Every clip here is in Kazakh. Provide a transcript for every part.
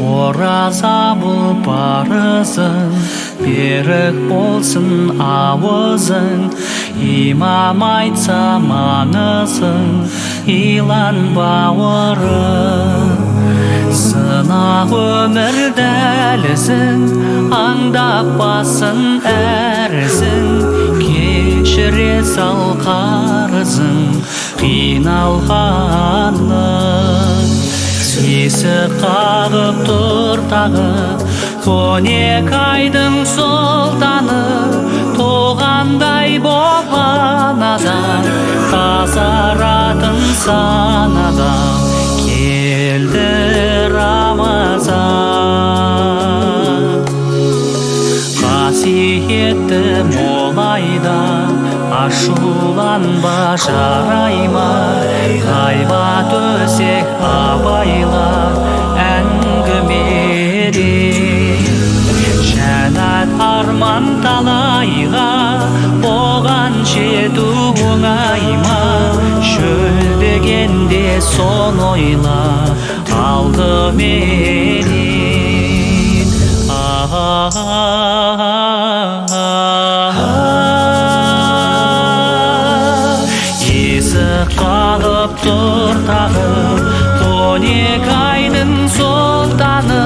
Ораза бұл парызың, берік болсын ауызың. Имам айтса маңызың, илан бауырым. Сынақ өмір дәлізің, аңдап басын әрізің. Кешіре сал қарызың, қиналғаның. Есік қағып тұр тағы, 12 айдың сұлтаны. Туғандай боп анадан, тазаратын санадан. Келді Рамазан, қасиетті мол айда, ашуланба жарайма. Ғайбат өсек абайла әңгімеде. Жәннат арман талайға, оған жету оңайма. Шөлдегенде сон ойла алдыменен. Есік қағып тұр тағы, 12 айдың сұлтаны.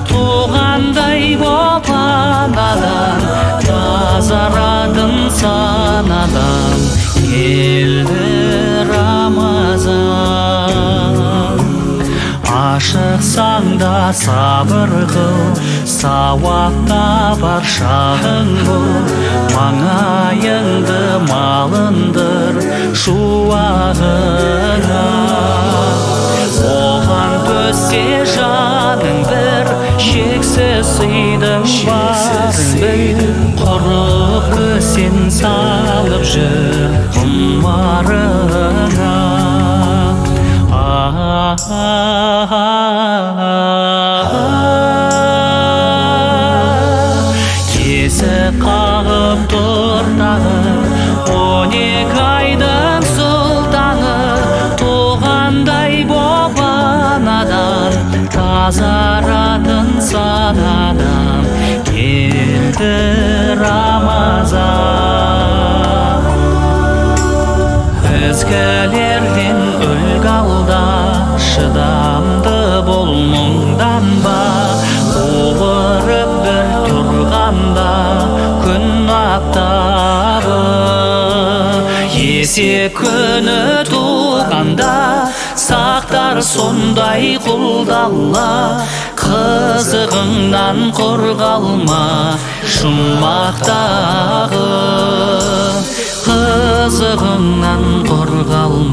Туғандай боп анадан, тазаратын санадан. Келді Рамазан, ашықсаң да сабыр қыл, сауапта бар шағың бұл. Маңайыңды малындыр шуағыңа, оған төссе жаның бір. Шексіз сыйдың барың бір, құрып көсен салып жүр ғұмарыңа. Есік қағып тұр тағы, 12 айдың сұлтаны. Туғандай боп анадан, тазаратын санадан. Келді Рамазан, ізгілерден үлгі алда, шыдамды бол мұңданба. Қуырып бір тұрғанда күн аптабы, есек күні туғанда. Сақтар сондай құлдалла, қызығыңнан қорғалма. Жұмақтағы қызығыңнан қорғалма.